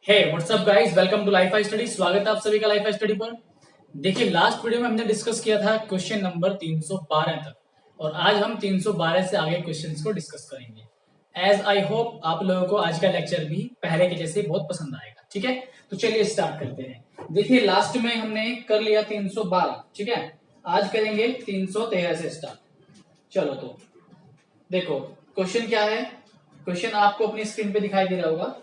Hey what's up guys, welcome to life study. स्वागत है आप सभी का लाइफ स्टडी पर। देखिए, लास्ट वीडियो में हमने डिस्कस किया था क्वेश्चन नंबर 312 तक, और आज हम 312 से आगे क्वेश्चंस को डिस्कस करेंगे। एज आई होप आप लोगों को आज का लेक्चर भी पहले के जैसे बहुत पसंद आएगा। ठीक है, तो चलिए स्टार्ट करते हैं। देखिए, लास्ट में हमने कर लिया 312, ठीक है। आज करेंगे 313 से स्टार्ट। चलो, तो देखो क्वेश्चन क्या है। क्वेश्चन आपको अपनी स्क्रीन पे दिखाई दे रहा होगा।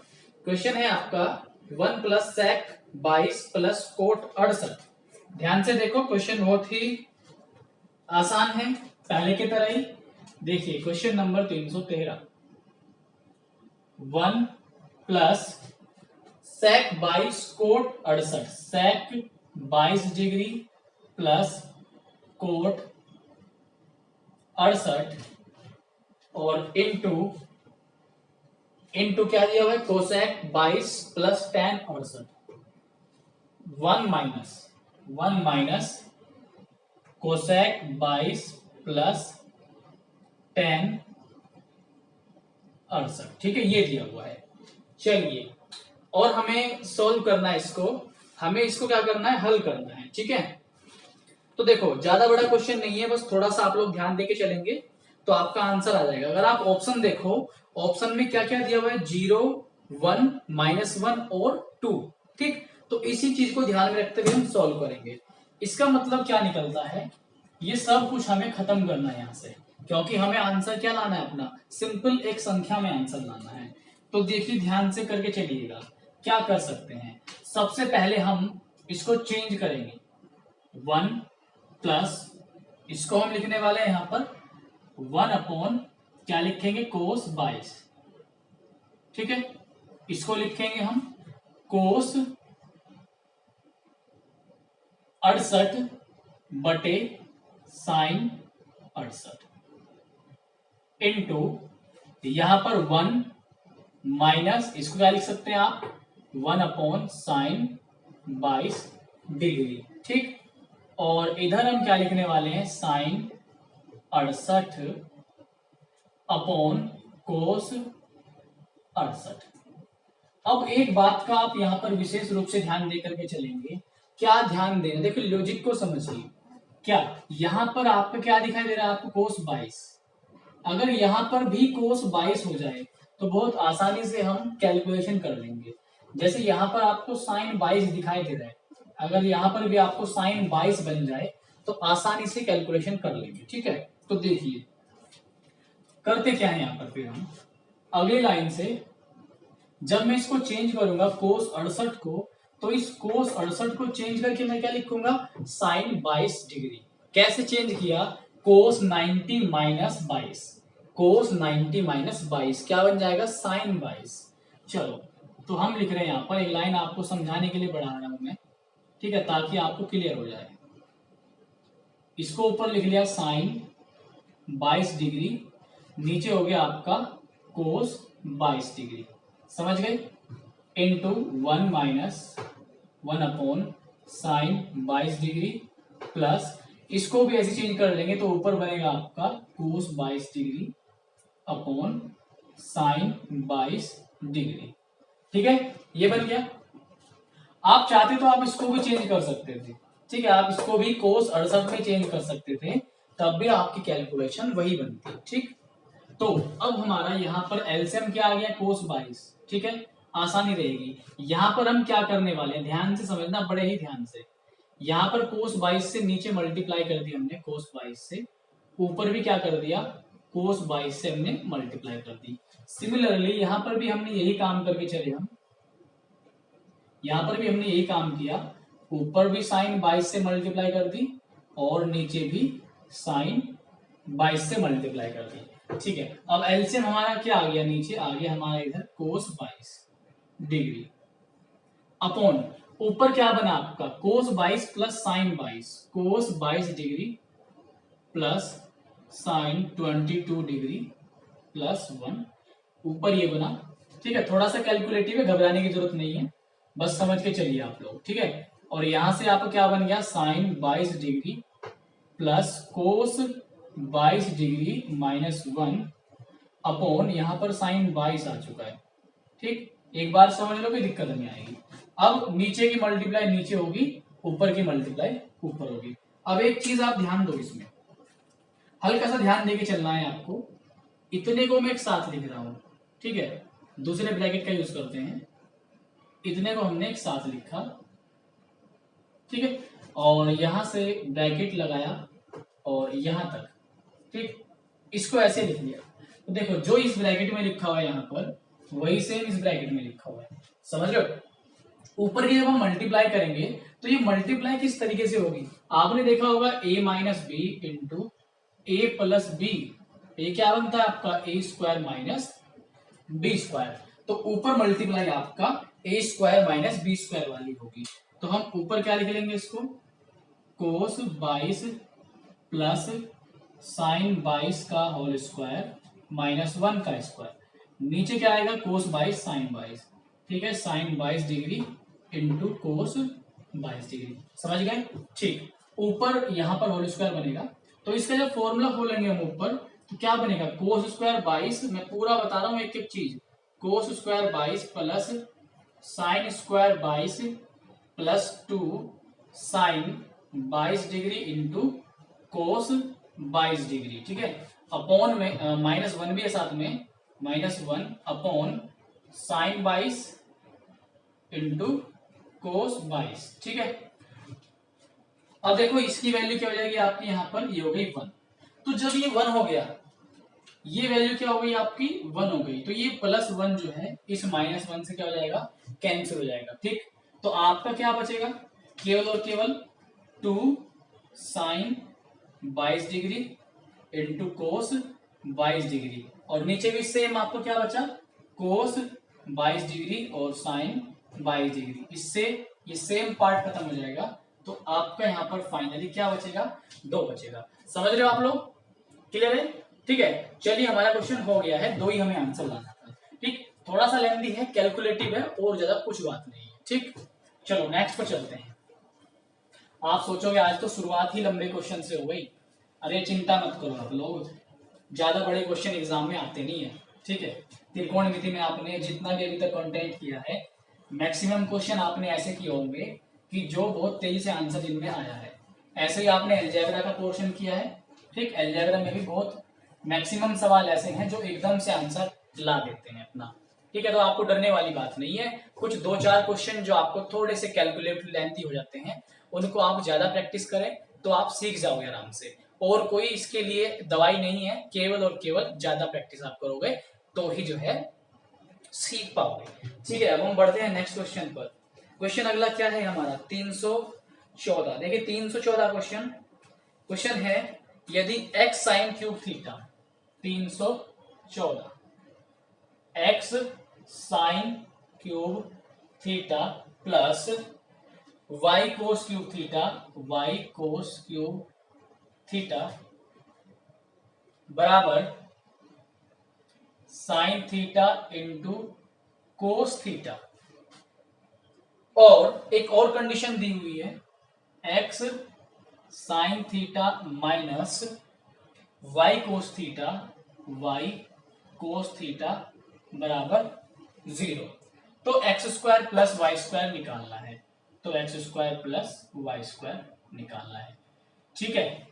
क्वेश्चन है आपका 1 + sec 22 + कोट 68। ध्यान से देखो, क्वेश्चन बहुत ही आसान है, पहले की तरह ही। देखिए question number 313, 1 + sec 22 cot 68, sec 22 degree plus cot 68 और इनटू क्या दिया हुआ है, कोसेक 22 + tan 68। 1 - कोसेक 22 + tan 68, ठीक है, ये दिया हुआ है। चलिए, और हमें सोल्व करना है इसको। हमें इसको क्या करना है, हल करना है। ठीक है, तो देखो ज्यादा बड़ा क्वेश्चन नहीं है, बस थोड़ा सा आप लोग ध्यान देके चलेंगे तो आपका आंसर आ जाएगा। अगर आप ऑप्शन देखो, ऑप्शन में क्या क्या दिया हुआ है, 0, 1, -1 और 2। ठीक, तो इसी चीज को ध्यान में रखते हुए हम सॉल्व करेंगे। इसका मतलब क्या निकलता है, ये सब कुछ हमें खत्म करना है यहाँ से, क्योंकि हमें आंसर क्या लाना है, अपना सिंपल एक संख्या में आंसर लाना है। तो देखिए ध्यान से करके चलिएगा, क्या कर सकते हैं। सबसे पहले हम इसको चेंज करेंगे। 1 प्लस, इसको हम लिखने वाले हैं यहां पर 1 क्या लिखेंगे, कोस 22। ठीक है, इसको लिखेंगे हम कोस 68 बटे साइन 68 इनटू, यहां पर 1 माइनस, इसको क्या लिख सकते हैं आप, 1/साइन 22 डिग्री। ठीक, और इधर हम क्या लिखने वाले हैं, साइन 68 अपॉन कोस 68। अब एक बात का आप यहां पर विशेष रूप से ध्यान दे करके चलेंगे। क्या ध्यान देना, देखिए लॉजिक को समझिए। क्या यहां पर आपको क्या दिखाई दे रहा है, आपको कोस 22। अगर यहां पर भी कोस 22 हो जाए तो बहुत आसानी से हम कैलकुलेशन कर लेंगे। जैसे यहां पर आपको साइन 22 दिखाई दे रहा है, अगर यहां पर भी आपको साइन 22 बन जाए तो आसानी से कैलकुलेशन कर लेंगे। ठीक है, तो देखिए करते क्या है यहां पर, फिर हम अगली लाइन से जब मैं इसको चेंज करूंगा कोस 68 को, तो इस कोस 68 को चेंज करके मैं क्या लिखूंगा, साइन 22 डिग्री। कैसे चेंज किया, कोस 90 - 22, कोस 90 - 22 क्या बन जाएगा, साइन 22। चलो, तो हम लिख रहे हैं यहां पर, एक लाइन आपको समझाने के लिए बढ़ा रहा हूं मैं, ठीक है, ताकि आपको क्लियर हो जाए। इसको ऊपर लिख लिया साइन 22 डिग्री, नीचे हो गया आपका कोस 22 डिग्री, समझ गए, इनटू 1 - 1/साइन 22 डिग्री प्लस, इसको भी ऐसे चेंज कर लेंगे तो ऊपर बनेगा आपका कोस 22 डिग्री अपॉन साइन 22 डिग्री। ठीक है, ये बन गया। आप चाहते तो आप इसको भी चेंज कर सकते थे। ठीक है, आप इसको भी कोस 68 में चेंज कर सकते थे, तब भी आपकी कैलकुलेशन वही बनती। ठीक, तो अब हमारा यहाँ पर एलसीएम क्या आ गया, कोस 22। ठीक है, आसानी रहेगी। यहाँ पर हम क्या करने वाले हैं, ध्यान से समझना, बड़े ही ध्यान से। यहाँ पर कोस 22 से नीचे मल्टीप्लाई कर दिया हमने, कोस 22 से ऊपर भी क्या कर दिया, कोस 22 से हमने मल्टीप्लाई कर दी। सिमिलरली यहाँ पर भी हमने यही काम करके चले हम, यहाँ पर भी हमने यही काम किया, ऊपर भी साइन 22 से मल्टीप्लाई कर दी और नीचे भी साइन 22 से मल्टीप्लाई कर दी। ठीक है, अब एलसीएम हमारा क्या आ गया, नीचे आ गया हमारा इधर कोस 22 डिग्री अपॉन, ऊपर क्या बना आपका, कोस 22 प्लस साइन 22, कोस 22 degree plus sign 22 degree plus 1, ऊपर ये बना। ठीक है, थोड़ा सा कैलकुलेटिव है, घबराने की जरूरत नहीं है, बस समझ के चलिए आप लोग। ठीक है, और यहां से आपको क्या बन गया, sine 22 degree plus cos 22 degree -1 upon, यहां पर साइन 22 आ चुका है। ठीक, एक बार समझ लो, कोई दिक्कत नहीं आएगी। अब नीचे की मल्टीप्लाई नीचे होगी, ऊपर की मल्टीप्लाई ऊपर होगी। अब एक चीज आप ध्यान दो, इसमें हल्का सा ध्यान देके चलना है आपको। इतने को मैं एक साथ लिख रहा हूं, ठीक है, दूसरे ब्रैकेट का यूज करते हैं। इतने को हमने एक साथ लिखा, ठीक है, और यहां से ब्रैकेट लगाया और यहां तक, ठीक, इसको ऐसे लिख लिया। तो देखो जो इस ब्रैकेट में लिखा हुआ है यहाँ पर, वही सेम इस ब्रैकेट में लिखा हुआ है, समझ रहे हो। ऊपर की जब हम मल्टीप्लाई करेंगे तो ये मल्टीप्लाई किस तरीके से होगी, आपने देखा होगा a minus b into a plus b, ये क्या बनता है आपका a square minus b square. तो ऊपर मल्टीप्लाई आपका a square minus b square वाली होगी। तो हम ऊपर क्या लिख लेंगे इसको, कोस 22 प्लस साइन 22 का होल स्क्वायर माइनस 1 का स्क्वायर। नीचे क्या आएगा, कोस 22 साइन 22, ठीक है, sine 22 degree into cos 22 degree, समझ गए। ठीक, ऊपर यहां पर होल स्क्वायर बनेगा। तो इसका जब फॉर्मूला खोलेंगे हम ऊपर, तो क्या बनेगा, कोस स्क्वायर 22, मैं पूरा बता रहा हूं एक एक चीज, cos square 22 plus sine square 22 plus 2 sine 22 degree into cos 22 degree, ठीक है, अपॉन में माइनस 1 भी है साथ में, minus 1 upon sine 22 into cos 22, ठीक है। अब देखो इसकी वैल्यू क्या हो जाएगी आपकी, यहां पर ये हो गई 1। तो जब ये 1 हो गया, ये वैल्यू क्या हो गई आपकी 1 हो गई, तो ये प्लस 1 जो है इस माइनस 1 से क्या हो जाएगा, कैंसिल हो जाएगा, ठीक। तो आपका क्या बचेगा, केवल और केवल 2 sine 22 degree into cos 22 degree, और नीचे भी सेम आपको क्या बचा, कोस 22 डिग्री और साइन 22 डिग्री। इससे ये सेम पार्ट खत्म हो जाएगा। तो आपका यहाँ पर फाइनली क्या बचेगा, 2 बचेगा। समझ रहे हो आप लोग, क्लियर है, ठीक है। चलिए हमारा क्वेश्चन हो गया है, 2 ही हमें आंसर लाना था, ठीक, थोड़ा सा लेंथी है, कैलकुलेटिव है, और ज्यादा कुछ बात नहीं है, ठीक। चलो नेक्स्ट पर चलते हैं। आप सोचोगे आज तो शुरुआत ही लंबे क्वेश्चन से हो गई, अरे चिंता मत करो आप लोग, ज्यादा बड़े क्वेश्चन एग्जाम में आते नहीं है, ठीक है। त्रिकोणमिति में आपने जितना भी अभी तक कंटेंट किया है, मैक्सिमम क्वेश्चन आपने ऐसे किए होंगे कि जो बहुत तेजी से आंसर जिनमें आया है। ऐसे ही आपने अलजेब्रा का पोर्शन किया है, ठीक, अलजेब्रा में भी बहुत मैक्सिमम सवाल ऐसे हैं जो एकदम से आंसर ला देते हैं अपना, ठीक है। तो आपको डरने वाली बात नहीं है। कुछ 2-4 क्वेश्चन जो आपको थोड़े से कैलकुलेट लेंथी हो जाते हैं, उनको आप ज्यादा प्रैक्टिस करें तो आप सीख जाओगे आराम से। और कोई इसके लिए दवाई नहीं है, केवल और केवल ज्यादा प्रैक्टिस आप करोगे तो ही जो है सीख पाओगे, ठीक है। अब हम बढ़ते हैं नेक्स्ट क्वेश्चन पर। क्वेश्चन अगला क्या है हमारा, 314। देखिए 314 क्वेश्चन है, यदि x sine cube theta, 314 x sine cube theta plus y cos cube theta, y cos cube theta बराबर sine theta into cos theta, और एक और कंडीशन दी हुई है, x sine theta minus y cos theta, y cos theta बराबर 0। तो x square plus y square निकालना है, तो x square plus y square निकालना है, ठीक है।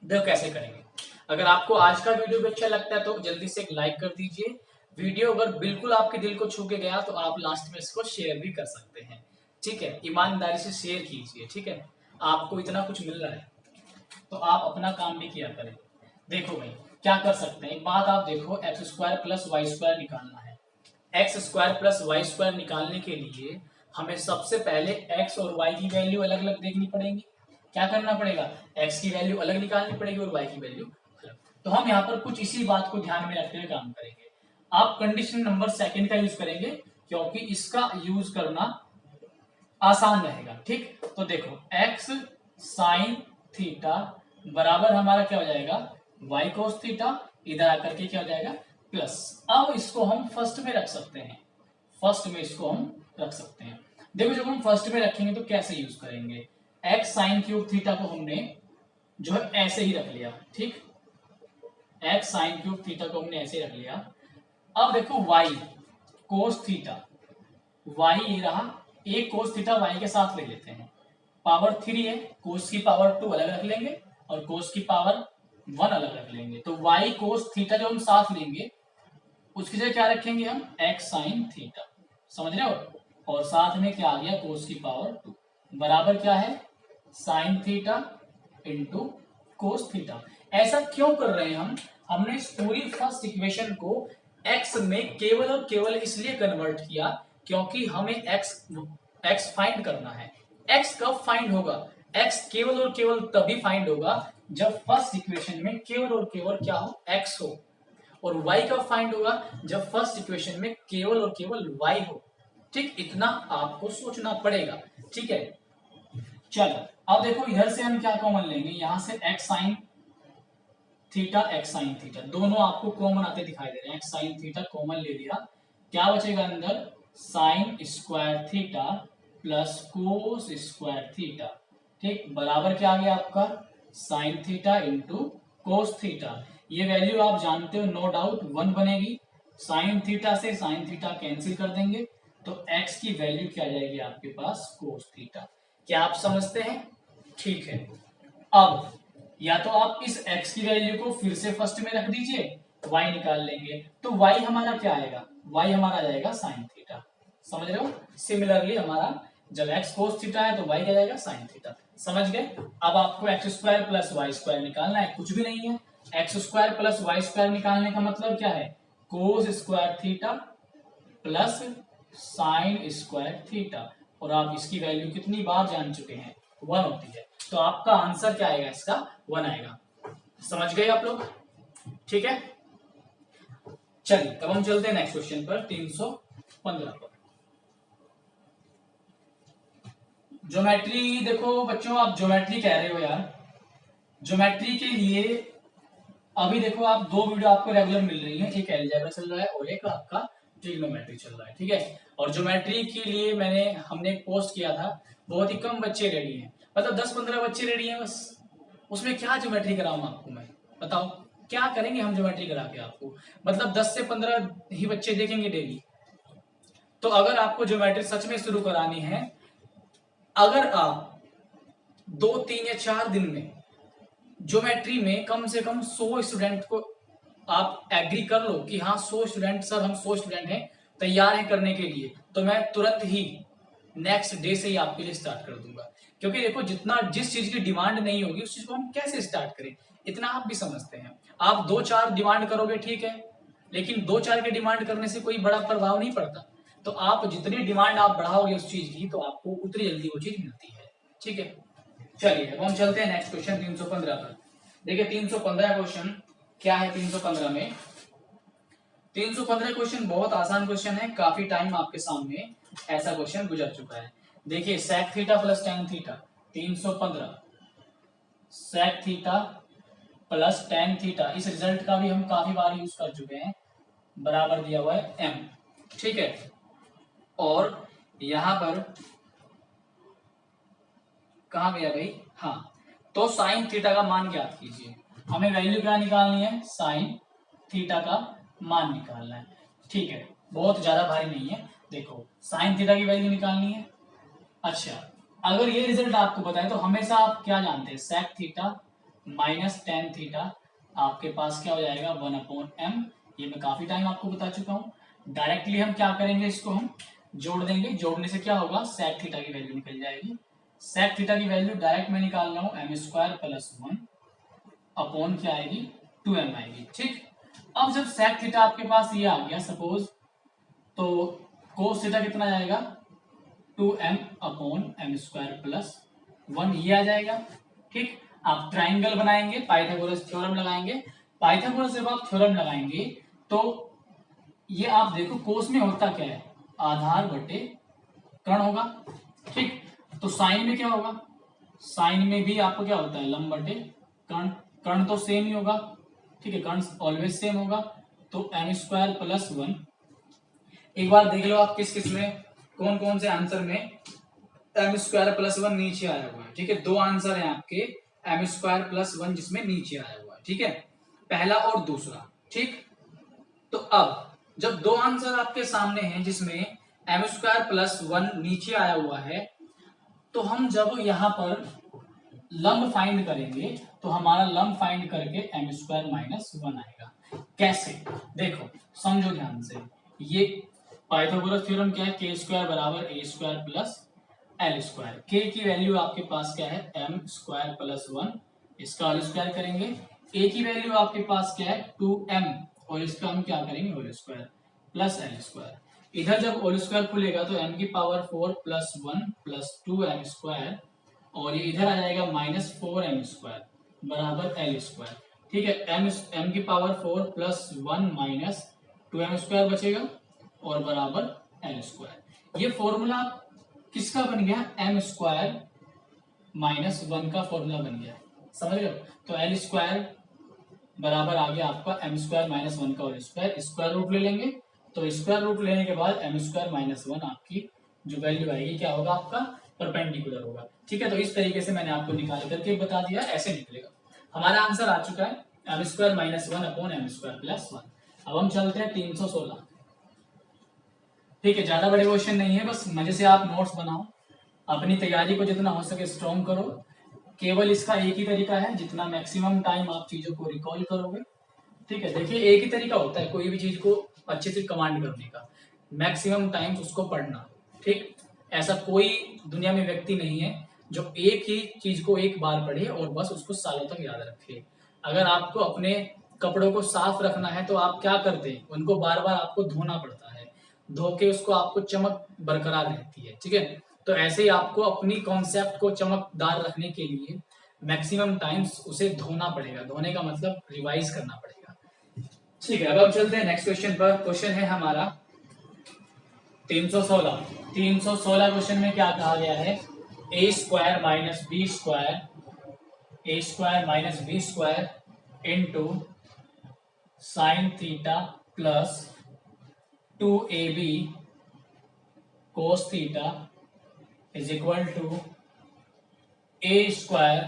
देखो कैसे करेंगे। अगर आपको आज का वीडियो भी अच्छा लगता है तो जल्दी से एक लाइक कर दीजिए। वीडियो अगर बिल्कुल आपके दिल को छू के गया तो आप लास्ट में इसको शेयर भी कर सकते हैं, ठीक है। ईमानदारी से शेयर कीजिए, ठीक है, आपको इतना कुछ मिल रहा है तो आप अपना काम भी किया करें। देखो भाई क्या कर सकते हैं, एक बात आप देखो, x square plus y square निकालना है। X square plus y square निकालने के लिए हमें सबसे पहले एक्स और वाई की वैल्यू अलग अलग देखनी पड़ेगी। क्या करना पड़ेगा, एक्स की वैल्यू अलग निकालनी पड़ेगी और वाई की वैल्यू अलग। तो हम यहाँ पर कुछ इसी बात को ध्यान में रखते हुए काम करेंगे। आप कंडीशन नंबर 2 का यूज करेंगे क्योंकि इसका यूज करना आसान रहेगा, ठीक। तो देखो एक्स साइन थीटा बराबर हमारा क्या हो जाएगा, वाई कोस थीटा, इधर आकर के क्या हो जाएगा प्लस। अब इसको हम फर्स्ट में रख सकते हैं, फर्स्ट में इसको हम रख सकते हैं। देखो जब हम फर्स्ट में रखेंगे तो कैसे यूज करेंगे, एक्स साइन क्यूब थीटा को हमने जो है ऐसे ही रख लिया, ठीक, एक्स साइन क्यूब थीटा को हमने ऐसे ही रख लिया। अब देखो वाई कोस थीटा, y ये रहा, एक कोस थीटा y के साथ ले लेते हैं, पावर 3 है, कोस की पावर 2 अलग रख लेंगे और कोस की पावर 1 अलग रख लेंगे। तो y कोस थीटा जो हम साथ लेंगे उसकी जगह क्या रखेंगे हम, x साइन थीटा, समझ रहे हो, और साथ में क्या आ गया, कोस की पावर 2 बराबर क्या है, sign theta into cos theta. ऐसा क्यों कर रहे हैं हम, हमने इस पूरी फर्स्ट इक्वेशन को x में केवल और केवल इसलिए कन्वर्ट किया क्योंकि हमें x फाइंड करना है। x कब फाइंड होगा, x केवल और केवल तभी फाइंड होगा जब फर्स्ट इक्वेशन में केवल और केवल क्या हो, x हो, और y कब फाइंड होगा, जब फर्स्ट इक्वेशन में केवल और केवल y हो। ठीक, इतना आपको सोचना पड़ेगा। ठीक है, चलो अब देखो इधर से हम क्या कॉमन लेंगे, यहां से x sine theta, x sine theta दोनों आपको कॉमन आते दिखाई दे रहे हैं, x साइन थीटा कॉमन ले लिया, क्या बचेगा अंदर, sign square theta plus cos square theta. ठीक, बराबर क्या आ गया आपका, sign theta into cos theta. ये वैल्यू आप जानते हो नो डाउट 1 बनेगी, साइन थीटा से साइन थीटा कैंसिल कर देंगे तो x की वैल्यू क्या जाएगी आपके पास, कोस थीटा। क्या आप समझते हैं, ठीक है। अब या तो आप इस x की वैल्यू को फिर से फर्स्ट में रख दीजिए, y निकाल लेंगे तो y हमारा क्या आएगा, y हमारा जाएगा साइन थीटा, समझ रहे हो। सिमिलरली हमारा जब x कोस थीटा है तो y क्या जाएगा, साइन थीटा, समझ गए। अब आपको x square plus y square निकालना है, कुछ भी नहीं है, x square plus y square निकालने का मतलब क्या है, cos square theta plus sine square theta, और आप इसकी वैल्यू कितनी बार जान चुके हैं, 1 होती है, तो आपका आंसर क्या आएगा, इसका 1 आएगा। समझ गए आप लोग, ठीक है। चलिए तब हम चलते हैं नेक्स्ट क्वेश्चन पर, 315 पर। ज्योमेट्री देखो बच्चों, आप ज्योमेट्री कह रहे हो यार, ज्योमेट्री के लिए अभी देखो आप दो वीडियो आपको रेगुलर मिल रही है, एक अलजेब्रा चल रहा है और एक आपका ट्रिग्नोमेट्री चल रहा है, ठीक है। और ज्योमेट्री के लिए हमने एक पोस्ट किया था, बहुत ही कम बच्चे रेडी हैं, मतलब 10-15 बच्चे रेडी हैं बस, उसमें क्या ज्योमेट्री कराऊं आपको मैं, बताओ क्या करेंगे हम ज्योमेट्री करा के आपको, मतलब 10 से 15 ही बच्चे देखेंगे डेली। तो अगर आपको ज्योमेट्री सच में शुरू करानी है, अगर आप 2-3 या 4 दिन में ज्योमेट्री में कम से कम 100 स्टूडेंट को आप एग्री कर लो कि हाँ 100 स्टूडेंट, सर हम 100 स्टूडेंट हैं, तैयार हैं करने के लिए, तो मैं तुरंत ही नेक्स्ट डे से ही आपके लिए स्टार्ट कर दूंगा। क्योंकि देखो जिस चीज की डिमांड नहीं होगी उस चीज को हम कैसे स्टार्ट करें, इतना आप भी समझते हैं। आप 2-4 डिमांड करोगे ठीक है, लेकिन 2-4 के डिमांड करने से कोई बड़ा प्रभाव नहीं पड़ता। तो आप जितनी डिमांड आप बढ़ाओगे उस चीज की, तो आपको उतनी जल्दी वो चीज मिलती है, ठीक है। चलिए अब हम चलते हैं नेक्स्ट क्वेश्चन 315 पर। देखिए 315 क्वेश्चन क्या है, 315 में 315 क्वेश्चन बहुत आसान क्वेश्चन है, काफी टाइम आपके सामने ऐसा क्वेश्चन गुजर चुका है। देखिए sec theta plus tan theta, 315 sec theta plus tan theta, इस रिजल्ट का भी हम काफी बार यूज कर चुके हैं, बराबर दिया हुआ है m, ठीक है। और यहां पर कहा गया भाई, हाँ, तो साइन थीटा का मान ज्ञात कीजिए, हमें वैल्यू क्या निकालनी है, साइन थीटा का मान निकालना है, ठीक है। बहुत ज्यादा भारी नहीं है, देखो साइन थीटा की वैल्यू निकालनी है। अच्छा, अगर ये रिजल्ट आपको बताए तो हमेशा आप क्या जानते हैं, sec theta minus tan theta आपके पास क्या हो जाएगा, 1/m। ये मैं काफी टाइम आपको बता चुका हूं। डायरेक्टली हम क्या करेंगे, इसको हम जोड़ देंगे, जोड़ने से क्या होगा, सेक थीटा की वैल्यू निकल जाएगी। सेक थीटा की वैल्यू डायरेक्ट मैं निकाल रहा हूं, m स्क्वायर प्लस 1 अपॉन क्या आएगी, 2m आएगी, ठीक। अब जब सेक थीटा आपके पास ये आ गया सपोज, तो कोस थीटा कितना जाएगा, 2m upon m square plus 1, ये आ जाएगा, ठीक। आप ट्राइंगल बनाएंगे, पाइथागोरस थ्योरम लगाएंगे, पाइथागोरस जब आप थ्योरम लगाएंगे तो ये आप देखो कोस में होता क्या है, आधार बटे कर्ण होगा, ठीक। तो साइन में क्या होगा, साइन में भी आपको क्या होता है, लंब बटे कर्ण, कर्ण तो सेम ही होगा, ठीक है, कर्ण ऑलवेज सेम होगा, तो m स्क्वायर प्लस 1। एक बार देख लो आप किस किस में, कौन कौन से आंसर में m स्क्वायर प्लस 1 नीचे आया हुआ है, ठीक है। दो आंसर है आपके m स्क्वायर प्लस 1 जिसमें नीचे आया हुआ है, ठीक है, पहला और दूसरा, ठीक। तो अब जब दो आंसर आपके सामने हैं जिसमें एम स्क्वायर प्लस 1 नीचे आया हुआ है, तो हम जब यहाँ पर लंब फाइंड करेंगे तो हमारा लंब फाइंड करके एम स्क्वायर माइनस 1 आएगा। कैसे, देखो समझो ध्यान से। ये पाइथागोरस थ्योरम क्या है, के स्क्वायर बराबर ए स्क्वायर प्लस एल स्क्वायर। के की वैल्यू आपके पास क्या है, एम स्क्वायर प्लस 1, इसका होल स्क्वायर करेंगे। ए की वैल्यू आपके पास क्या है, 2m, और इसका हम क्या करेंगे, whole square plus l square. इधर जब होल स्क्वायर खुलेगा तो m की power 4 plus 1 plus 2m square, और ये इधर आ जाएगा माइनस 4m स्क्वायर बराबर एल स्क्वायर। ठीक है, m की power 4 plus 1 minus 2m square बचेगा और बराबर एल स्क्वायर। ये फॉर्मूला किसका बन गया, एम स्क्वायर माइनस 1 का फॉर्मूला बन गया, समझ रहे हो। तो एल स्क्वायर बराबर आ गया आपका एम स्क्वायर माइनस 1 का होल स्क्वायर। स्क्वायर रूट ले लेंगे, तो स्क्वायर रूट लेने के बाद एम स्क्वायर माइनस 1 आपकी जो वैल्यू आएगी क्या होगा, आपका परपेंडिकुलर होगा। ठीक है, तो इस तरीके से मैंने आपको निकाल करके बता दिया, ऐसे निकलेगा। हमारा आंसर आ चुका है m square minus 1 upon m square plus 1। अब हम चलते हैं 316। ठीक है, ज्यादा बड़े क्वेश्चन नहीं है, बस मजे से आप नोट्स बनाओ, अपनी तैयारी को जितना हो सके स्ट्रॉन्ग करो। केवल इसका एक ही तरीका है, जितना मैक्सिमम टाइम आप चीजों को रिकॉल करोगे। ठीक है, देखिए एक ही तरीका होता है कोई भी चीज को अच्छे से कमांड करने का, मैक्सिमम टाइम उसको पढ़ना। ठीक, ऐसा कोई दुनिया में व्यक्ति नहीं है जो एक ही चीज को एक बार पढ़े और बस उसको सालों तक याद रखे। अगर आपको अपने कपड़ों को साफ रखना है तो आप क्या करते हैं, उनको बार बार आपको धोना पड़ता है, धो के उसको आपको चमक बरकरार रहती है। ठीक है, तो ऐसे ही आपको अपनी कॉन्सेप्ट को चमकदार रखने के लिए मैक्सिमम टाइम्स उसे धोना पड़ेगा। धोने का मतलब रिवाइज करना पड़ेगा। ठीक है, अब हम चलते हैं नेक्स्ट क्वेश्चन पर। क्वेश्चन है हमारा 316। 316 क्वेश्चन में क्या कहा गया है, a square minus b square, a square minus b square into sine theta plus 2ab cos theta is equal to a square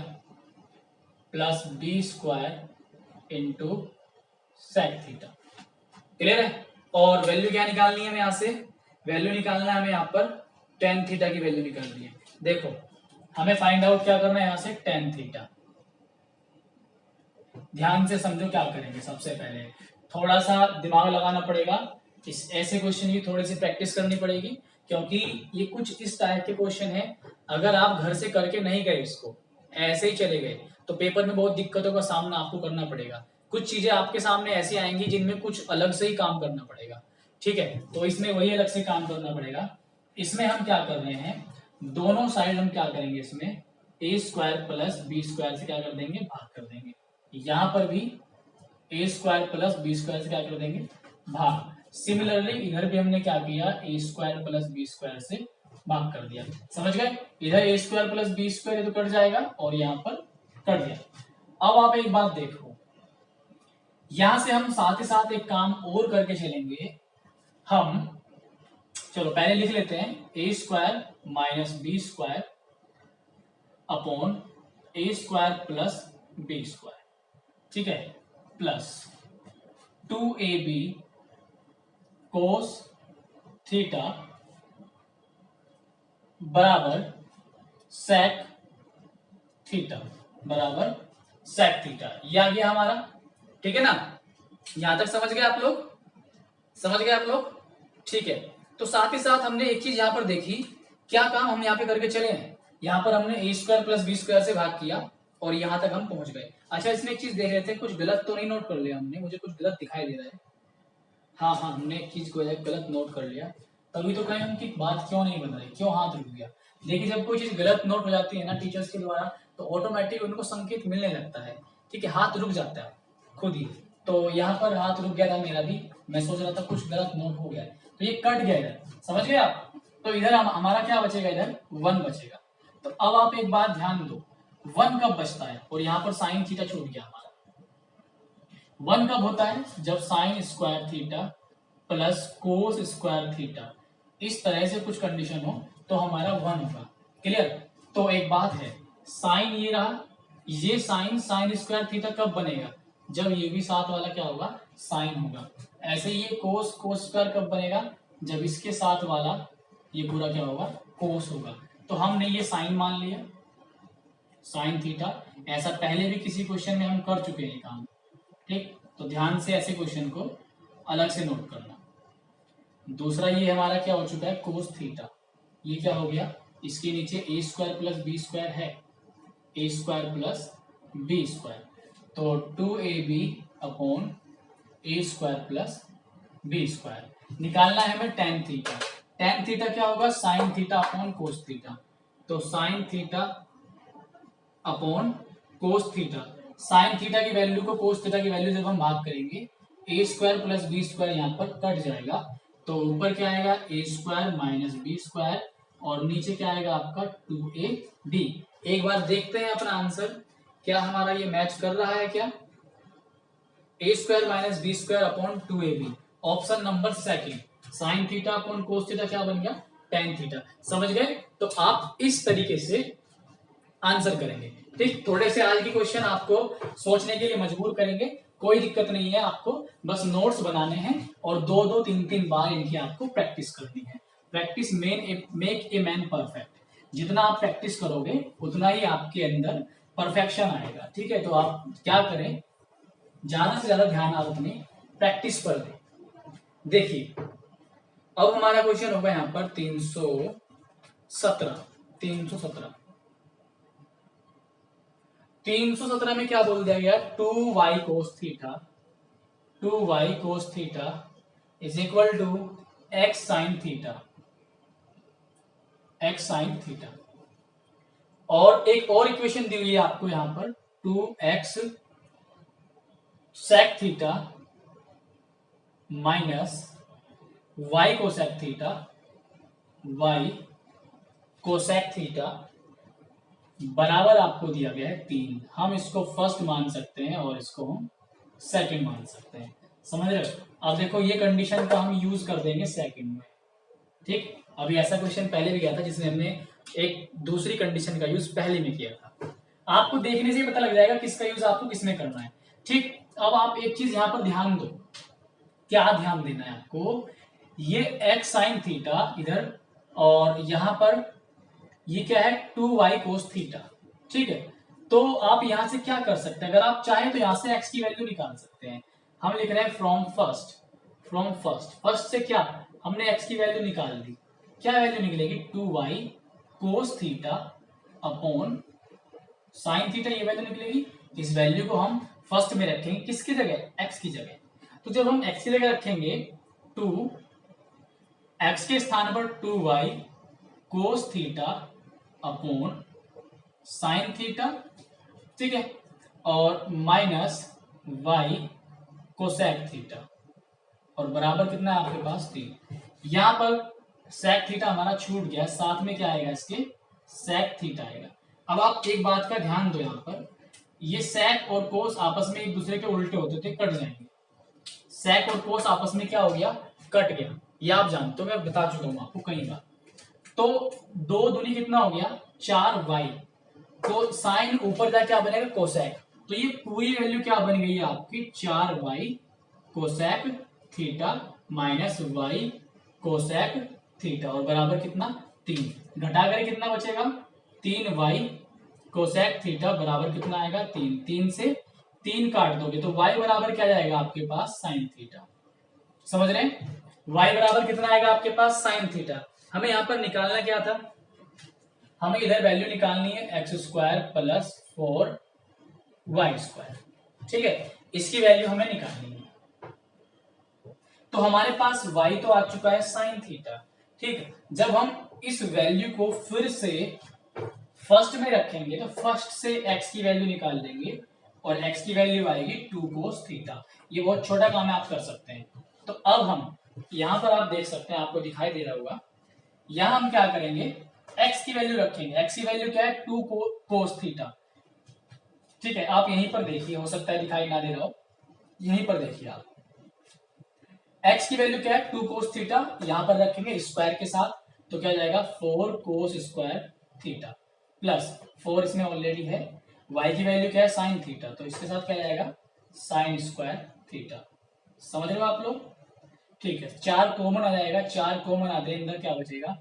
plus b square into sec theta. Clear है। और value क्या निकालनी है हमें, यहां से वैल्यू निकालना है हमें, यहाँ पर टेन थीटा की वैल्यू निकालनी है। देखो हमें फाइंड आउट क्या करना है, यहां से टेन थीटा। ध्यान से समझो क्या करेंगे। सबसे पहले थोड़ा सा दिमाग लगाना पड़ेगा, इस ऐसे क्वेश्चन की थोड़ी सी प्रैक्टिस करनी पड़ेगी, क्योंकि ये कुछ इस टाइप के क्वेश्चन है, अगर आप घर से करके नहीं गए, इसको ऐसे ही चले गए तो पेपर में बहुत दिक्कतों का सामना आपको करना पड़ेगा। कुछ चीजें आपके सामने ऐसी आएंगी जिनमें कुछ अलग से ही काम करना पड़ेगा। ठीक है, तो इसमें वही अलग से काम करना पड़ेगा। इसमें हम क्या कर रहे हैं, दोनों साइड हम क्या करेंगे, इसमें ए स्क्वायर प्लस बी स्क्वायर से क्या कर देंगे, भाग कर देंगे। यहां पर भी ए स्क्वायर प्लस बी स्क्वायर से क्या कर देंगे, भाग। सिमिलरली इधर भी हमने क्या किया, ए स्क्वायर प्लस बी स्क्वायर से भाग कर दिया। समझ गए, इधर ए स्क्वायर प्लस बी स्क्वायर तो कट जाएगा और यहाँ पर कट गया। अब आप एक बात देखो, यहां से हम साथ ही साथ एक काम और करके चलेंगे। हम चलो पहले लिख लेते हैं, a square minus b square upon a square plus b square. ठीक है, प्लस 2ab कोस थीटा बराबर सेक थीटा बराबर सेक थीटा। ये आ गया हमारा। ठीक है ना, यहां तक समझ गए आप लोग, समझ गए आप लोग। ठीक है, तो साथ ही साथ हमने एक चीज यहां पर देखी, क्या काम हम यहाँ पे करके चले हैं, यहाँ पर हमने ए स्क्वायर प्लस बी स्क्वायर से भाग किया और यहां तक हम पहुंच गए। अच्छा, इसमें एक चीज देख रहे थे, कुछ गलत तो नहीं नोट कर लिया हमने, मुझे कुछ गलत दिखाई दे रहा है। हाँ हाँ, हमने एक चीज को गलत नोट कर लिया, तभी तो कहें उनकी बात क्यों नहीं बन रही, क्यों हाथ रुक गया। देखिए जब कोई चीज गलत नोट हो जाती है ना टीचर्स के द्वारा, तो ऑटोमेटिक उनको संकेत मिलने लगता है। ठीक है, हाथ रुक जाता है खुद ही। तो यहाँ पर हाथ रुक गया था मेरा भी, मैं सोच रहा था कुछ गलत नोट हो गया है, तो ये कट गया इधर, समझ गए आप। तो इधर हमारा क्या बचेगा, इधर 1 बचेगा। तो अब आप एक बात ध्यान दो, 1 कब बचता है, और यहाँ पर साइन थीटा छूट गया हमारा। 1 कब होता है, जब sign square theta plus cos square theta, इस तरह से कुछ कंडीशन हो तो हमारा 1 होगा। क्लियर। तो एक बात है, साइन ये रहा, ये साइन स्क्वायर थीटा कब बनेगा, जब ये भी साथ वाला क्या होगा, साइन होगा। ऐसे ये कोस स्क्वायर कब बनेगा, जब इसके साथ वाला ये पूरा क्या होगा, कोस होगा। तो हमने ये साइन मान लिया, साइन थीटा। ऐसा पहले भी किसी क्वेश्चन में हम कर चुके हैं काम, ठीक। तो ध्यान से ऐसे क्वेश्चन को अलग से नोट करना। दूसरा ये हमारा क्या हो चुका है, कोस थीटा। ये क्या हो गया, इसके नीचे a square plus b square है, a square plus b square, तो 2ab upon a square plus b square. निकालना है हमें टेन थीटा। टेन थीटा क्या होगा, sine theta upon cos theta. तो sine theta upon cos theta. Sine theta की value को कोस थीटा की वैल्यू जब हम भाग करेंगे, a square plus b square यहाँ पर कट जाएगा, तो ऊपर क्या आएगा, ए स्क्वायर माइनस बी स्क्वायर, और नीचे क्या आएगा आपका 2ab। एक बार देखते हैं अपना आंसर, क्या हमारा ये मैच कर रहा है क्या। A square minus b square upon 2ab, option number second, sine theta upon cos theta क्या बन गया, टेन थीटा। समझ गए। तो आप इस तरीके से आंसर करेंगे, ठीक। थोड़े से आज की क्वेश्चन आपको सोचने के लिए मजबूर करेंगे, कोई दिक्कत नहीं है, आपको बस नोट्स बनाने हैं और दो दो तीन तीन बार इनकी आपको प्रैक्टिस करनी है। Practice make a man perfect. जितना आप प्रैक्टिस करोगे उतना ही आपके अंदर परफेक्शन आएगा, ठीक है। तो आप क्या करें, ज्यादा से ज्यादा ध्यान आप अपनी प्रैक्टिस पर दें। देखिए अब हमारा क्वेश्चन होगा यहाँ पर 317। 317 में क्या बोल दिया गया, 2y cos theta, 2y cos theta is equal to x sine theta, x sine theta. और एक और इक्वेशन दी हुई है आपको यहाँ पर, 2x sec theta minus y cosec theta, y cosec theta बराबर आपको दिया गया है 3। हम इसको फर्स्ट मान सकते हैं और इसको हम सेकंड मान सकते हैं। समझ रहे हो। अब देखो ये कंडीशन का हम यूज कर देंगे सेकंड में, ठीक। अभी ऐसा क्वेश्चन पहले भी गया था जिसमें हमने एक दूसरी कंडीशन का यूज पहले में किया था। आपको देखने से ही पता लग जाएगा किसका यूज आपको किसमें करना है, ठीक। अब आप एक चीज यहाँ पर ध्यान दो, क्या ध्यान देना है आपको, ये एक्स साइन थीटा इधर, और यहां पर ये क्या है, 2y कोस थीटा, ठीक है। तो आप यहां से क्या कर सकते हैं, अगर आप चाहें तो यहां से x की वैल्यू निकाल सकते हैं। हम लिख रहे हैं फ्रॉम फर्स्ट। फर्स्ट से क्या, हमने x की वैल्यू निकाल दी, क्या वैल्यू निकलेगी, 2y cos theta upon sine theta, ये वैल्यू निकलेगी। इस वैल्यू को हम फर्स्ट में रखेंगे, किसकी जगह, x की जगह। तो जब हम x की जगह रखेंगे, 2x के स्थान पर 2y cos theta upon sine theta, ठीक है, और माइनस y कोसेक थीटा, और बराबर कितना है आपके पास 3। यहां पर सेक थीटा हमारा छूट गया, साथ में क्या आएगा इसके, सेक थीटा आएगा। अब आप एक बात का ध्यान दो, यहां पर ये सेक और कोस आपस में एक दूसरे के उल्टे होते थे, कट जाएंगे। सेक और कोस आपस में क्या हो गया, कट गया, ये आप जानते हो, मैं बता चुका हूं आपको कई बार। तो 2 दूनी कितना हो गया, 4y, तो साइन ऊपर जाके क्या बनेगा, कोसेक। तो ये पूरी वैल्यू क्या बन गई है आपकी, 4y cosec theta minus y cosec theta, और बराबर कितना 3। घटा कर कितना बचेगा, 3y कोसेक थीटा बराबर कितना आएगा, 3। 3 से 3 काट दोगे तो y बराबर क्या जाएगा आपके पास, साइन थीटा। समझ रहे हैं, y बराबर कितना आएगा आपके पास, साइन थीटा। हमें यहां पर निकालना क्या था, हमें इधर वैल्यू निकालनी है x square plus 4y square, ठीक है, इसकी वैल्यू हमें निकालनी है। तो हमारे पास y तो आ चुका है साइन थीटा, ठीक है। जब हम इस वैल्यू को फिर से फर्स्ट में रखेंगे तो फर्स्ट से x की वैल्यू निकाल देंगे, और x की वैल्यू आएगी 2 कोस थीटा। ये बहुत छोटा काम है, आप कर सकते हैं। तो अब हम यहां पर आप देख सकते हैं, आपको दिखाई दे रहा होगा, यहां हम क्या करेंगे, x की वैल्यू रखेंगे। x की वैल्यू क्या है, 2 कोस थीटा, ठीक है। आप यहीं पर देखिए, हो सकता है दिखाई ना दे रहा हो, यहीं पर देखिए आप, x की वैल्यू क्या है, 2 कोस थीटा, यहां पर रखेंगे स्क्वायर के साथ, तो क्या जाएगा 4 कोस स्क्वायर थीटा प्लस 4 इसमें ऑलरेडी है, y की वैल्यू क्या है, साइन थीटा, तो इसके साथ क्या जाएगा, साइन स्क्वायर थीटा। समझ रहे हो आप लोग। ठीक है, 4 कॉमन आ जाएगा, 4 कॉमन आते हैं अंदर क्या बचेगा,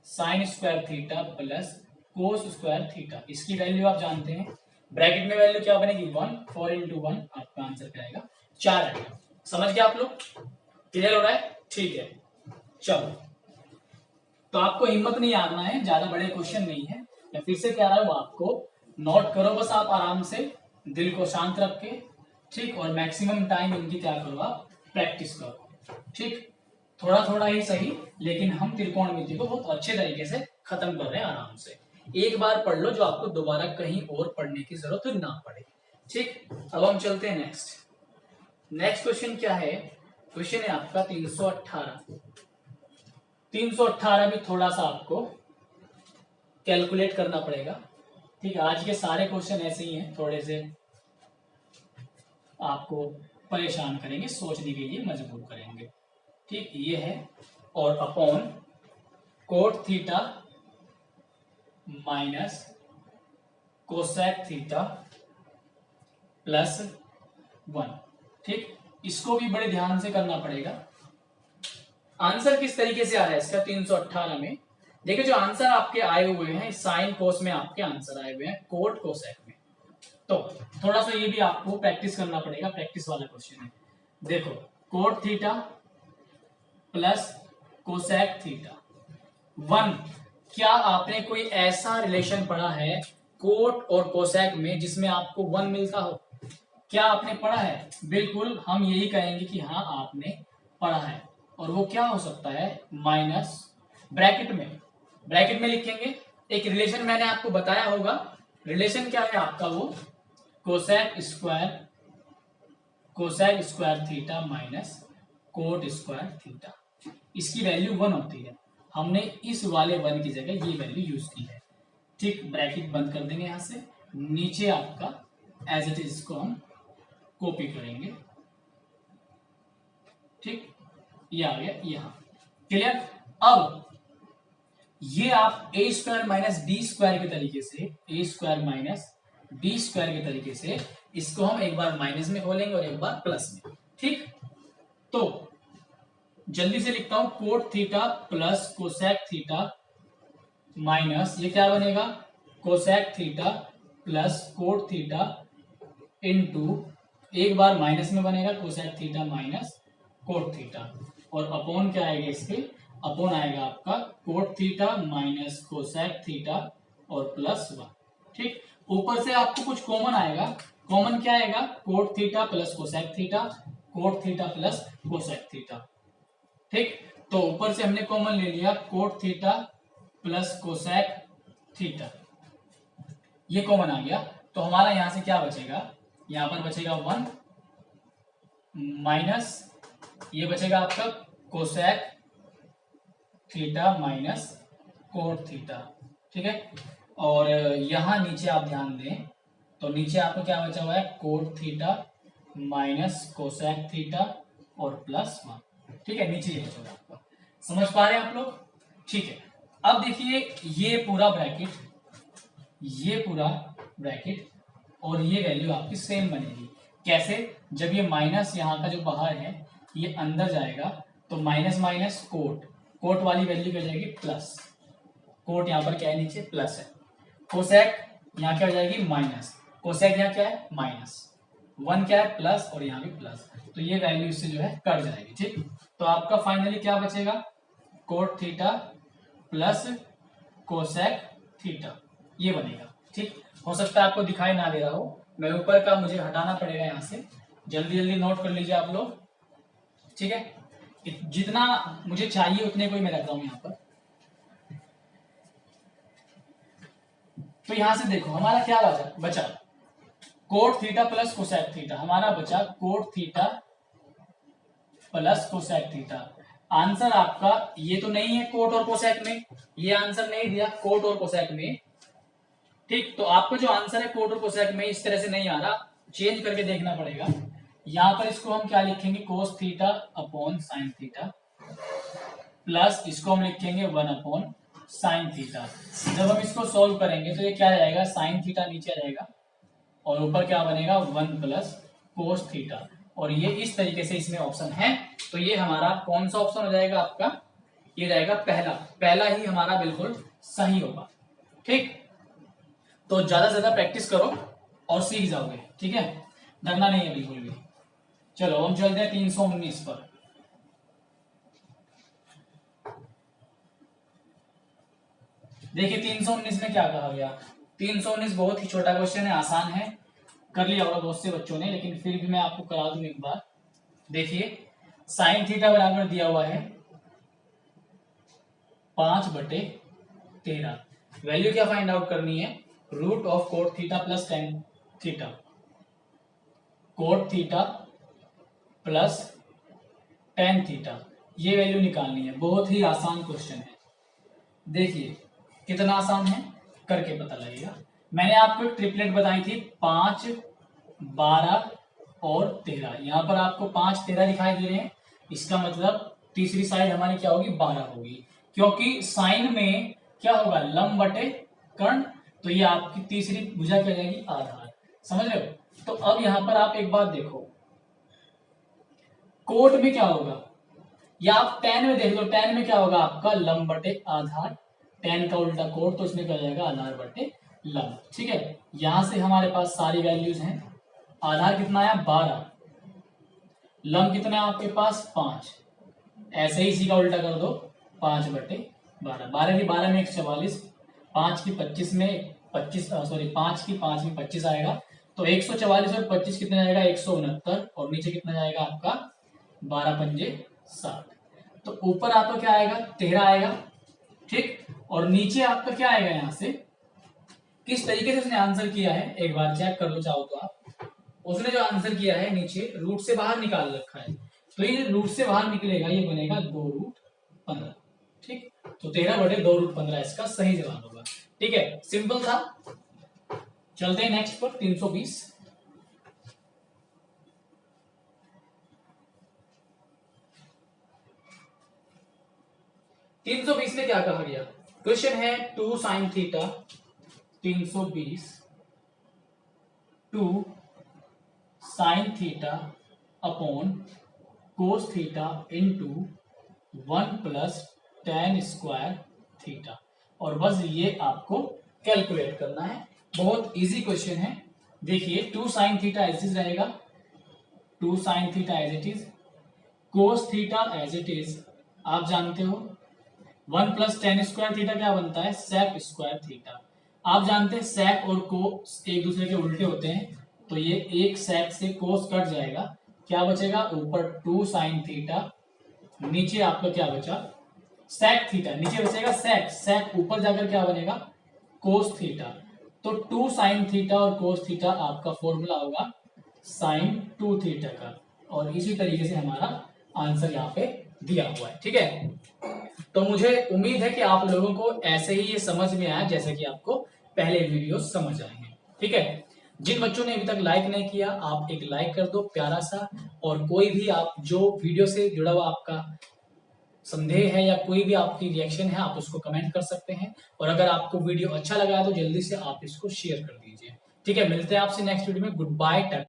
sign square theta plus cos square theta. इसकी वैल्यू आप जानते हैं, ब्रैकेट में वैल्यू क्या बनेगी 1, 4 इंटू 1 आपका आंसर क्या आएगा 4 आएगा। समझ गए आप लोग, क्लियर हो रहा है, ठीक है। चलो, तो आपको हिम्मत नहीं हारना है, ज्यादा बड़े क्वेश्चन नहीं है, मैं फिर से कह रहा हूं आपको, नोट करो बस आप आराम से, दिल को शांत रख के, ठीक, और मैक्सिमम टाइम इनकी क्या करो आप प्रैक्टिस करो, ठीक, थोड़ा थोड़ा ही सही, लेकिन हम त्रिकोणमिति को बहुत अच्छे तरीके से खत्म कर रहे हैं आराम से। एक बार पढ़ लो जो आपको दोबारा कहीं और पढ़ने की जरूरत ना पड़े, ठीक। अब हम चलते हैं नेक्स्ट। नेक्स्ट क्वेश्चन क्या है, क्वेश्चन है आपका 318। 318 भी थोड़ा सा आपको कैलकुलेट करना पड़ेगा, ठीक है। आज के सारे क्वेश्चन ऐसे ही हैं, थोड़े से आपको परेशान करेंगे, सोचने के लिए मजबूर करेंगे, ठीक। ये है और upon cot theta minus cosec theta plus 1, ठीक। इसको भी बड़े ध्यान से करना पड़ेगा। आंसर किस तरीके से आ रहा है इसका 318 में, देखिए जो आंसर आपके आए हुए हैं साइन कोस में आपके आंसर आए हुए हैं कोट कोसेक में, तो थोड़ा सा ये भी आपको प्रैक्टिस करना पड़ेगा, प्रैक्टिस वाला क्वेश्चन है। देखो coat theta plus cosec theta 1, क्या आपने कोई ऐसा रिलेशन पढ़ा है कोट और कोसेक में जिसमें आपको 1 मिलता हो? क्या आपने पढ़ा है? बिल्कुल हम यही कहेंगे कि हाँ आपने पढ़ा है, और वो क्या हो सकता है माइनस, ब्रैकेट में लिखेंगे एक रिलेशन, मैंने आपको बताया होगा रिलेशन क्या है आपका, वो cosec square theta minus cot square theta, इसकी वैल्यू 1 होती है, हमने इस वाले 1 की जगह ये वैल्यू यूज की है, ठीक। ब्रैकेट बंद कर देंगे यहां से, नीचे आपका एज इट इज को हम कॉपी करेंगे, ठीक, ये आ गया यहां, क्लियर। अब ये आप ए स्क्वायर माइनस बी स्क्वायर के तरीके से, ए स्क्वायर माइनस बी स्क्वायर के तरीके से इसको हम एक बार माइनस में खोलेंगे और एक बार प्लस में, ठीक। तो जल्दी से लिखता हूं, coat theta plus cosec theta minus ये क्या बनेगा cosec theta plus cot theta into, एक बार माइनस में बनेगा cosec theta minus cot theta, और अपॉन क्या आएगा इसके, अपॉन आएगा आपका cot theta minus cosec theta और प्लस 1, ठीक। ऊपर से आपको कुछ कॉमन आएगा, कॉमन क्या आएगा coat theta plus cosec theta, cot theta plus cosec theta, ठीक। तो ऊपर से हमने कॉमन ले लिया coat theta plus cosec theta, ये कॉमन आ गया, तो हमारा यहां से क्या बचेगा, यहां पर बचेगा 1 माइनस ये बचेगा आपका cosec theta minus cot theta, ठीक है। और यहां नीचे आप ध्यान दें तो नीचे आपको क्या बचा हुआ है cot theta minus cosec theta और प्लस 1, ठीक है, नीचे ये बचा हुआ आपका, समझ पा रहे हैं आप लोग, ठीक है। अब देखिए ये पूरा ब्रैकेट और ये वैल्यू आपकी सेम बनेगी, कैसे, जब ये माइनस यहाँ का जो बाहर है ये अंदर जाएगा तो माइनस माइनस कोट वाली वैल्यू क्या जाएगी प्लस, कोट यहाँ पर क्या है नीचे प्लस है, कोसेक यहाँ क्या हो जाएगी माइनस, कोसेक यहाँ क्या है माइनस, 1 क्या है प्लस और यहाँ भी प्लस, तो ये वैल्यू इससे जो है कट जाएगी, ठीक। तो आपका फाइनली क्या बचेगा coat theta plus cosec theta, ये बनेगा, ठीक। हो सकता है आपको दिखाई ना दे रहा हो, मैं ऊपर का मुझे हटाना पड़ेगा यहाँ से, जल्दी जल्दी नोट कर लीजिए आप लोग, ठीक है। जितना मुझे चाहिए उतने को ही मैं रख रहा हूं यहाँ पर। तो यहां से देखो हमारा क्या बचा coat theta plus cosec theta, हमारा बचा coat theta plus cosec theta. Answer आपका ये तो नहीं है कोट और कोसेक में, ये आंसर नहीं दिया कोट और कोसेक में, ठीक। तो आपका जो आंसर है कोट और कोसेक में इस तरह से नहीं आ रहा, चेंज करके देखना पड़ेगा। यहां पर इसको हम क्या लिखेंगे cos theta upon sine theta plus इसको हम लिखेंगे 1 अपॉन साइन थीटा। जब हम इसको सॉल्व करेंगे तो ये क्या जाएगा साइन थीटा नीचे रहेगा और ऊपर क्या बनेगा 1 प्लस कोस थीटा। और ये इस तरीके से इसमें ऑप्शन है। तो ये हमारा कौन सा ऑप्शन हो जाएगा आपका, ये जाएगा पहला, पहला ही हमारा बिल्कुल सही होगा। ठीक, तो ज्यादा से ज्यादा प्रैक्टिस करो और सीख जाओगे, ठीक है, डरना नहीं है बिल्कुल भी। चलो हम चलते हैं 319 पर। देखिए 319 में क्या कहा गया। 319 बहुत ही छोटा क्वेश्चन है, आसान है, कर लिया होगा बहुत से बच्चों ने, लेकिन फिर भी मैं आपको करा दूं एक बार। देखिए साइन थीटा बराबर दिया हुआ है 5/13। वैल्यू क्या फाइंड आउट करनी है, root of cot theta plus tan theta, cot theta plus tan theta, ये वैल्यू निकालनी है। बहुत ही आसान क्वेश्चन है, देखिए कितना आसान है, करके पता लगेगा। मैंने आपको एक ट्रिपलेट बताई थी 5, 12 और 13। यहां पर आपको 5, 13 दिखाई दे रहे हैं, इसका मतलब तीसरी साइड हमारी क्या होगी, 12 होगी, क्योंकि साइन में क्या होगा, लंब बटे कर्ण, तो ये आपकी तीसरी भुजा क्या जाएगी, आधार। समझ रहे हो। तो अब यहां पर आप एक बात देखो, कोट में क्या होगा, या आप टेन में देख लो, टेन में क्या होगा आपका लंब बटे आधार, टेन का उल्टा कोट, तो इसमें क्या जाएगा आधार बटे लंब। ठीक है, यहां से हमारे पास सारी वैल्यूज हैं। आधार कितना आया 12, लंब कितना है आपके पास 5, ऐसे ही इसी का उल्टा कर दो 5/12, 12 की 12 में 144, 5 की 25 में 25, सॉरी 5 की 5 में 25 आएगा, तो 144 और 25 कितना जाएगा 169, और नीचे कितना जाएगा आपका 12 पंजे 60, तो ऊपर आपका क्या आएगा 13 आएगा। ठीक, और नीचे आपका क्या आएगा, यहां से किस तरीके से उसने आंसर किया है एक बार चेक कर लो चाहो तो आप। उसने जो आंसर किया है नीचे रूट से बाहर निकाल रखा है, तो ये रूट से बाहर निकलेगा, ये बनेगा 2√15। ठीक, तो 13/2√15 इसका सही जवाब होगा। ठीक है, सिंपल था। चलते हैं नेक्स्ट पर 320। 320 में क्या कहा गया, क्वेश्चन है 2 sine theta, 320 2 sine theta upon cos theta into 1 plus ten square theta, और बस ये आपको कैलकुलेट करना है। बहुत इजी क्वेश्चन है। देखिए 2 साइन थीटा एज इज रहेगा, 2 sine theta as it is, cos theta as it is, आप जानते हो 1 प्लस टेन स्क्वायर थीटा क्या बनता है, सेक स्क्वायर थीटा। आप जानते हैं सेक और कोस एक दूसरे के उल्टे होते हैं, तो ये एक सेक से कोस कट जाएगा, क्या बचेगा ऊपर 2 साइन थीटा, नीचे आपका क्या बचा सेक थीटा, नीचे बचेगा सेक, सेक ऊपर जाकर क्या बनेगा कोस थीटा। तो 2 साइन थीटा और कोस थीटा आपका फॉर्मूला होगा साइन 2 थीटा का, और इसी तरीके से हमारा आंसर यहाँ पे दिया हुआ है। ठीक है, तो मुझे उम्मीद है कि आप लोगों को ऐसे ही ये समझ में आया जैसे कि आपको पहले वीडियो समझ आए हैं। ठीक है, जिन बच्चों ने अभी तक लाइक नहीं किया, आप एक लाइक कर दो प्यारा सा, और कोई भी आप जो वीडियो से जुड़ा हुआ आपका संदेह है या कोई भी आपकी रिएक्शन है, आप उसको कमेंट कर सकते हैं, और अगर आपको वीडियो अच्छा लगा है तो जल्दी से आप इसको शेयर कर दीजिए। ठीक है, मिलते हैं आपसे नेक्स्ट वीडियो में। Good bye.